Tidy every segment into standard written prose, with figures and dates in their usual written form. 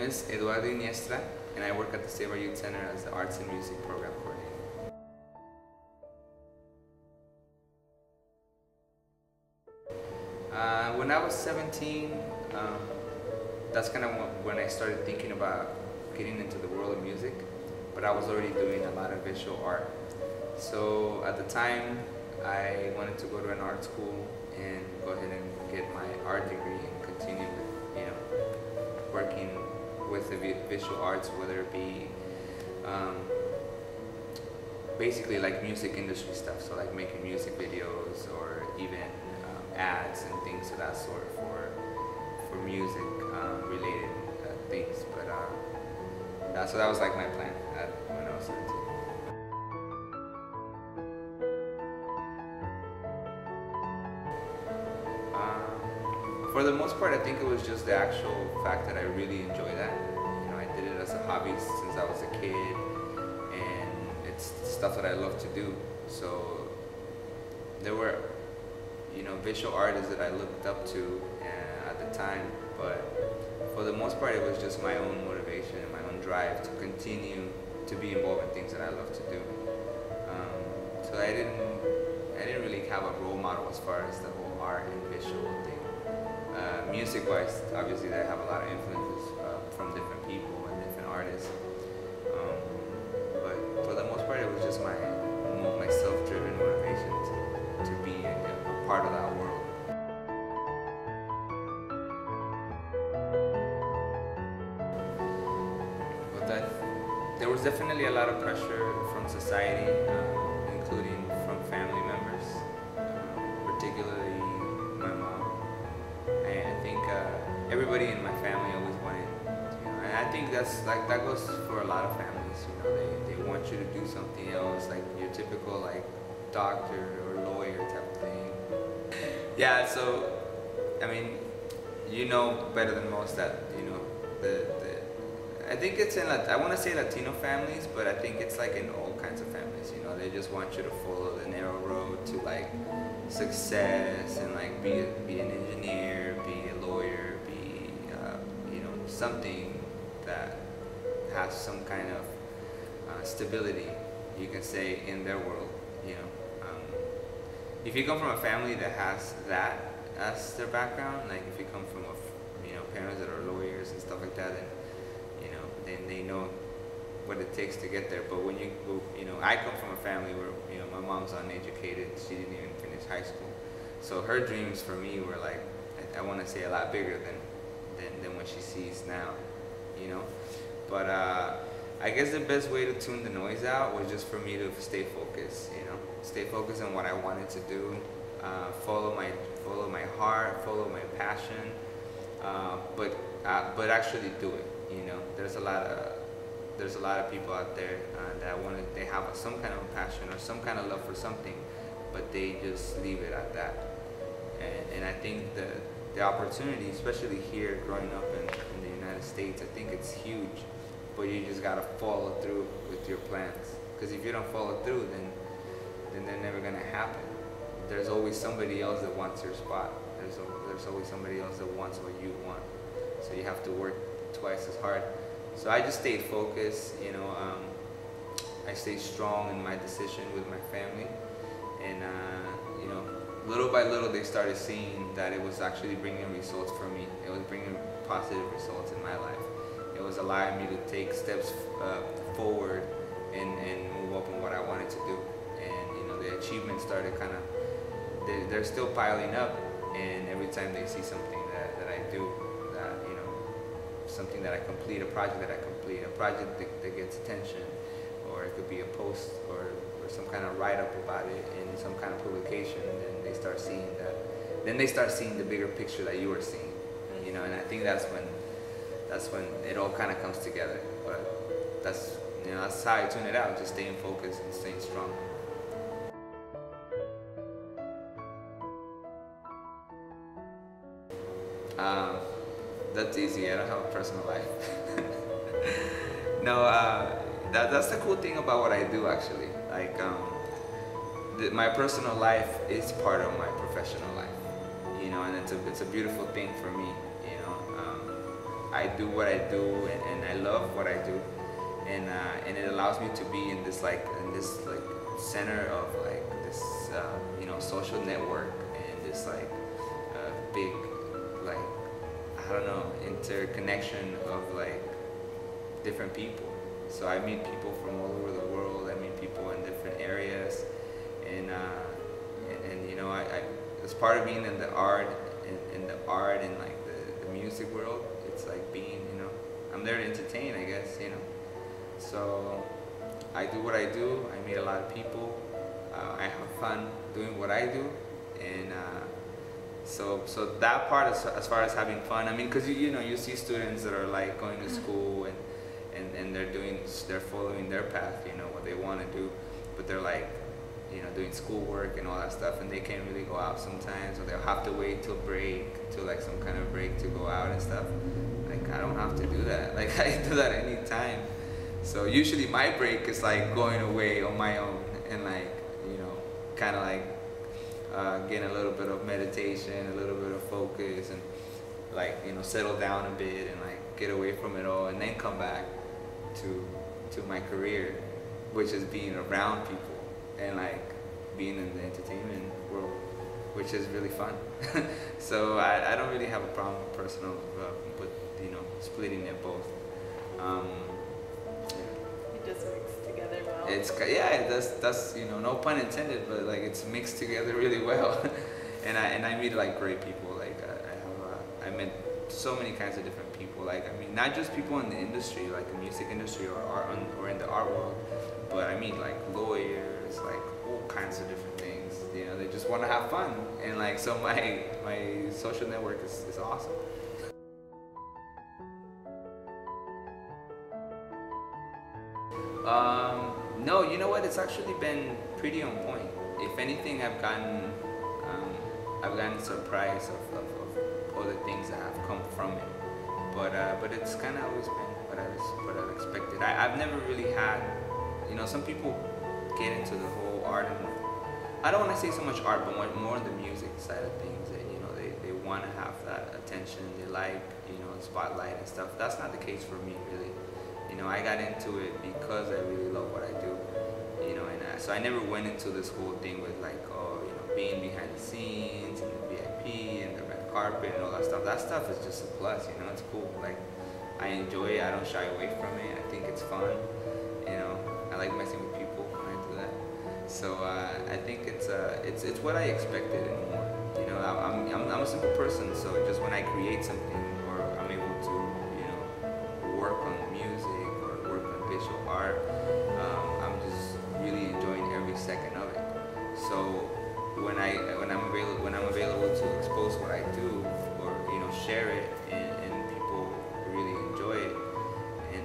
is Eduardo Iniestra, and I work at the Save Our Youth Center as the Arts and Music Program Coordinator. When I was 17, that's kind of when I started thinking about getting into the world of music, but I was already doing a lot of visual art. So at the time, I wanted to go to an art school and go ahead and get my art degree and continue with, working with the visual arts, whether it be basically like music industry stuff, so like making music videos or even ads and things of that sort for music related things. But so that was like my plan when I was 17. For the most part, I think it was just the actual fact that I really enjoy that. I did it as a hobby since I was a kid, and it's stuff that I love to do. So there were, visual artists that I looked up to at the time, but for the most part, it was just my own motivation and my own drive to continue to be involved in things that I love to do. So I didn't really have a role model as far as the whole art and visual thing. Music-wise, obviously, I have a lot of influences from different people and different artists. But for the most part, it was just my self-driven motivation to be a part of that world. But there was definitely a lot of pressure from society, including from family members, particularly my mom. I think everybody in my family always wanted, and I think that goes for a lot of families. They want you to do something else, like your typical like doctor or lawyer type of thing. Yeah, so I mean, better than most that I think it's in I want to say Latino families, but I think it's like in all kinds of families. They just want you to follow the narrow road to like success and like be an engineer, be a lawyer, be something that has some kind of stability, you can say, in their world. If you come from a family that has that as their background, like if you come from parents that are lawyers and stuff like that, then they know what it takes to get there. But when I come from a family where my mom's uneducated, she didn't even finish high school, so her dreams for me were like, I want to say a lot bigger than what she sees now, But I guess the best way to tune the noise out was just for me to stay focused, stay focused on what I wanted to do, follow my heart, follow my passion, but actually do it. There's a lot of people out there that they have some kind of passion or some kind of love for something, but they just leave it at that. And I think the opportunity, especially here growing up in the United States, I think it's huge, but you just gotta follow through with your plans. Because if you don't follow through, then they're never gonna happen. There's always somebody else that wants your spot. There's always somebody else that wants what you want. So you have to work twice as hard. So I just stayed focused, I stayed strong in my decision with my family, and little by little they started seeing that it was actually bringing results for me. It was bringing positive results in my life. It was allowing me to take steps forward and move up on what I wanted to do. And the achievements started they're still piling up, and every time they see something that I do, something that I complete, a project that I complete, a project that gets attention, or it could be a post or some kind of write-up about it in some kind of publication, and then they start seeing that. Then they start seeing the bigger picture that you are seeing, and I think that's when it all kind of comes together. But that's how I tune it out, just staying focused and staying strong. That's easy. I don't have a personal life. No, that's the cool thing about what I do, actually. Like, my personal life is part of my professional life, and it's a beautiful thing for me, I do what I do, and I love what I do, and it allows me to be in this center of like this social network, and this like big like I don't know interconnection of like different people. So I meet people from all over the world. I meet people in different areas, and you know I as part of being in the art and like the music world, it's like being I'm there to entertain, I guess, So I do what I do. I meet a lot of people. I have fun doing what I do, and so that part as far as having fun. I mean, because you see students that are like going to school and they're following their path, what they want to do, but they're like doing schoolwork and all that stuff, and they can't really go out sometimes, or they'll have to wait till like some kind of break to go out and stuff. Like I don't have to do that. Like I do that anytime. So usually my break is like going away on my own and like kind of like getting a little bit of meditation, a little bit of focus, and like settle down a bit and like get away from it all, and then come back to my career, which is being around people and like being in the entertainment world, which is really fun. So I don't really have a problem personal with splitting it both. It just mixed together well. It does no pun intended, but like it's mixed together really well. and I meet like great people. Like I met so many kinds of different people. Like I mean, not just people in the industry, like the music industry or in the art world, but I meet like lawyers, like all kinds of different things. They just want to have fun, and like so my social network is awesome. No, you know what? It's actually been pretty on point. If anything, I've gotten surprised of other things that have come from it. But it's kind of always been what I've expected. I've never really had, some people get into the whole art, and I don't want to say so much art, but more on the music side of things. That they want to have that attention. They like the spotlight and stuff. That's not the case for me, really. I got into it because I really love what I do, and so I never went into this whole thing with like, being behind the scenes and the VIP and the red carpet and all that stuff. That stuff is just a plus, it's cool. Like, I enjoy it. I don't shy away from it. I think it's fun, I like messing with people when I do that. So I think it's what I expected and more. I'm a simple person, so just when I create something or I'm able to, work on music or work on visual art, I'm just really enjoying every second of it. So when I'm available to expose what I do or share it and people really enjoy it,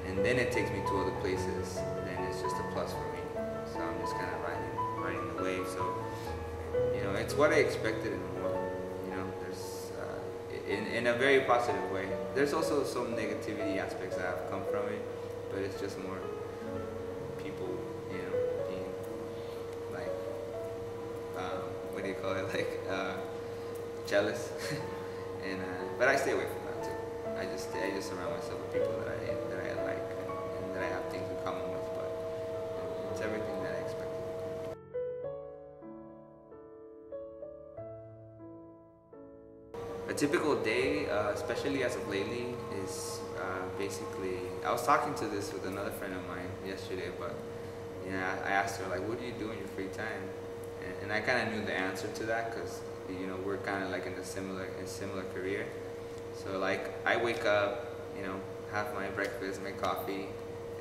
and then it takes me to other places, then it's just a plus for me. So I'm just kind of riding the wave. So it's what I expected and more. There's in a very positive way. There's also some negativity aspects that have come from it, but it's just more people, being like, what do you call it, like jealous, and but I stay away from that too. I just surround myself with people that I like and that I have things in common with. But it's everything that I expected. A typical day, especially as of lately, is basically, I was talking to this with another friend of mine yesterday, but I asked her like, what do you do in your free time? And I kind of knew the answer to that because we're kind of like in a similar career. So like I wake up, have my breakfast, my coffee,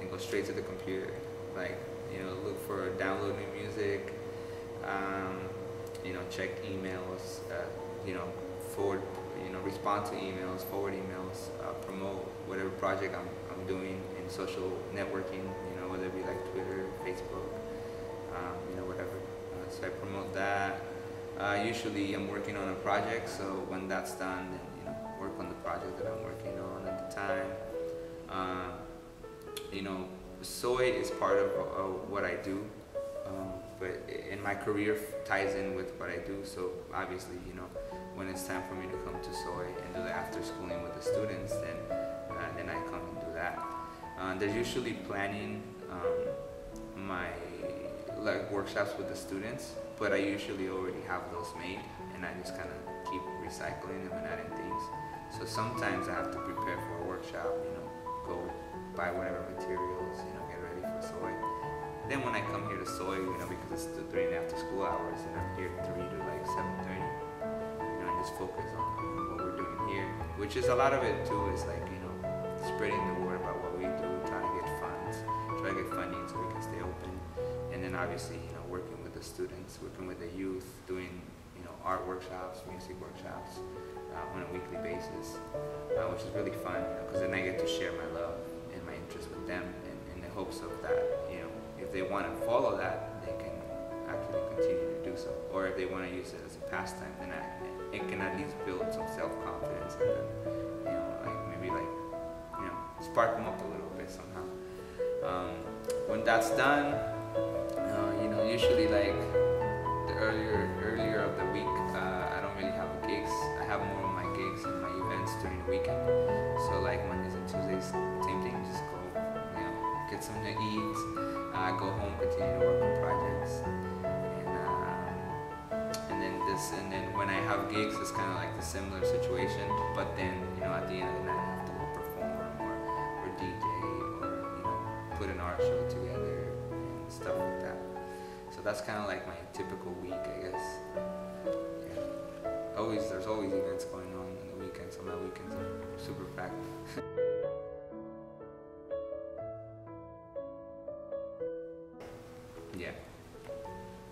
and go straight to the computer. Like look for downloading music, check emails, respond to emails, forward emails, promote whatever project I'm doing in social networking, whether it be like Twitter, Facebook, whatever. So I promote that. Usually I'm working on a project, so when that's done, then work on the project that I'm working on at the time. Soy is part of what I do. But in my career ties in with what I do, so obviously when it's time for me to come to Soy and do the after schooling with the students, then and then I come and do that. They're usually planning my like workshops with the students, but I usually already have those made, and I just kind of keep recycling them and adding things. So sometimes I have to prepare for a workshop, go buy whatever materials, get ready for soy. Then when I come here to soy, because it's during after school hours, and I'm here 3 to like 7:30, I just focus on what we're doing here, which is a lot of it too, is like, spreading the word about what we do, trying to get funds, try to get funding so we can stay open. And then obviously, working with the students, working with the youth, doing, art workshops, music workshops, on a weekly basis, which is really fun, because then I get to share my love and my interest with them, in the hopes of that, if they want to follow that, they can actually continue to do so. Or if they want to use it as a pastime, then it can at least build some self-confidence, and then, spark them up a little bit somehow. When that's done, usually like the earlier of the week, I don't really have gigs. I have more of my gigs and my events during the weekend. So like Mondays and Tuesdays, same thing. Just go, get something to eat. Go home, continue to work on projects, and then when I have gigs, it's kind of like the similar situation. But then at the end of the night, I have to go perform or DJ or put an art show together and stuff like that. So that's kind of like my typical week, I guess. Yeah. There's always events going on the weekends, so my weekends are super packed. Yeah.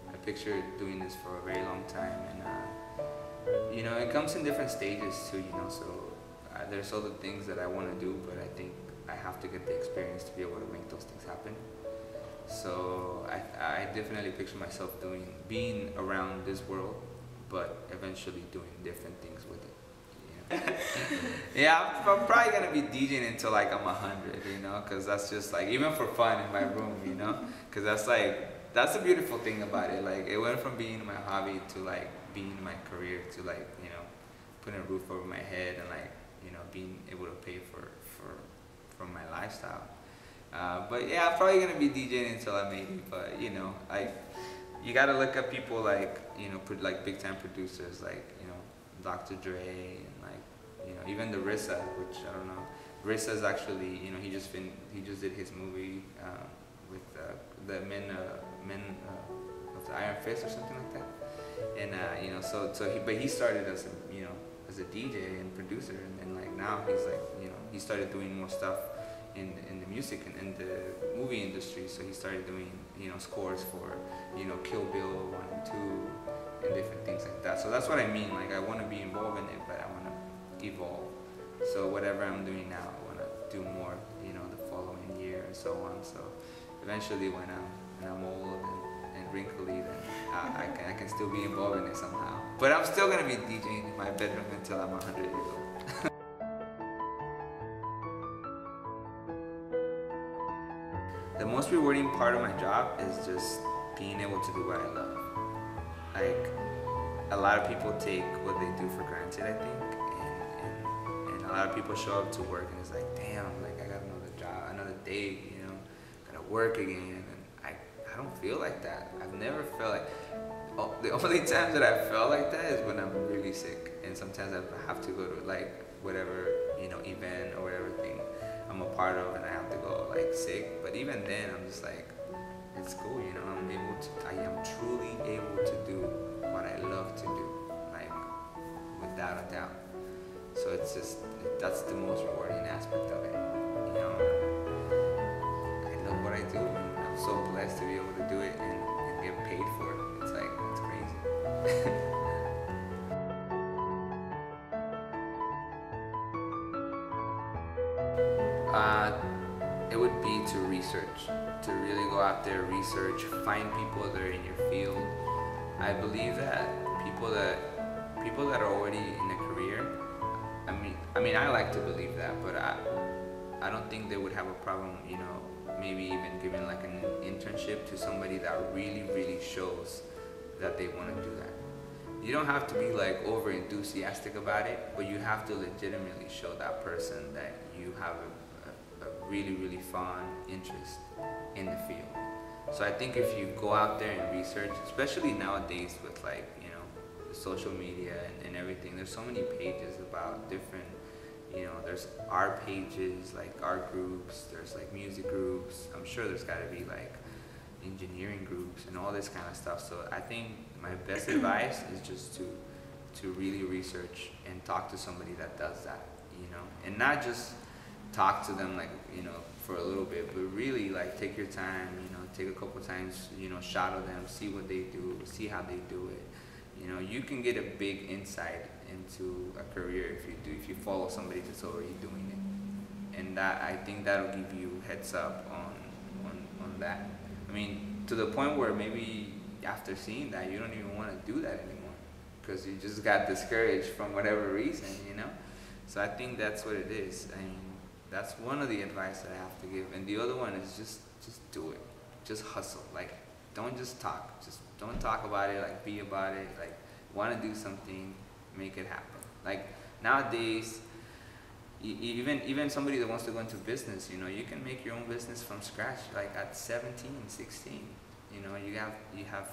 I picture doing this for a very long time, and it comes in different stages too, so there's other things that I want to do, but I think I have to get the experience to be able to make those things happen. So I definitely picture myself being around this world, but eventually doing different things with it. Yeah, I'm probably gonna be DJing until like I'm 100, because that's just like, even for fun in my room, because that's the beautiful thing about it. Like, it went from being my hobby to like being my career, to like, putting a roof over my head, and like, being able to pay for my lifestyle. But yeah, I'm probably gonna be DJing until I'm 80. But you gotta look at people like like big time producers like Dr. Dre, and like even the RZA, which I don't know. RZA is actually he just did his movie with the men of the Iron Fist or something like that. And but he started as a DJ and producer, and then like now he's like he started doing more stuff in the music and in the movie industry. So he started doing scores for Kill Bill 1 and 2 and different things like that. So that's what I mean. Like, I want to be involved in it, but I want to evolve. So whatever I'm doing now, I want to do more the following year and so on. So eventually, when I'm old and wrinkly, then I can still be involved in it somehow. But I'm still gonna be DJing in my bedroom until I'm 100 years old. The most rewarding part of my job is just being able to do what I love. Like, a lot of people take what they do for granted, I think, and a lot of people show up to work and it's like, damn, like I got another job, another day, gotta work again, and I don't feel like that. I've never felt like, the only times that I felt like that is when I'm really sick, and sometimes I have to go to like whatever event or whatever thing I'm a part of, and I have to go like sick. But even then, I'm just like, it's cool, I am truly able to do what I love to do, like without a doubt. So it's just, that's the most rewarding aspect of it. I love what I do, and I'm so blessed to be able to do it and get paid for it. It's like, it's crazy. It would be to research, to really go out there, research, find people that are in your field. I believe that people that are already in a career, I mean, I like to believe that, but I don't think they would have a problem, maybe even giving like an internship to somebody that really, really shows that they want to do that. you don't have to be like over enthusiastic about it, but you have to legitimately show that person that you have a really, really fond interest in the field. So I think if you go out there and research, especially nowadays with like, the social media and everything, there's so many pages about different, there's art pages, like art groups, there's like music groups. I'm sure there's gotta be like engineering groups and all this kind of stuff. So I think my best advice is just to really research and talk to somebody that does that, and not just talk to them like, for a little bit, but really like take your time, take a couple times, shadow them, see what they do, see how they do it. You can get a big insight into a career if you follow somebody that's already doing it, and that, I think that'll give you heads up on that. I mean, to the point where maybe after seeing that, you don't even want to do that anymore because you just got discouraged from whatever reason. So I think that's what it is. I mean, that's one of the advice that I have to give, and the other one is just do it, just hustle. Like, don't just talk, just don't talk about it. Like, be about it. Like, want to do something, make it happen. Like nowadays, even somebody that wants to go into business, you can make your own business from scratch, like at 17, 16. You have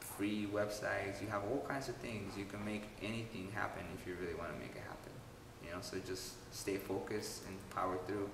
free websites, you have all kinds of things. You can make anything happen if you really want to make it happen. So just stay focused and power through.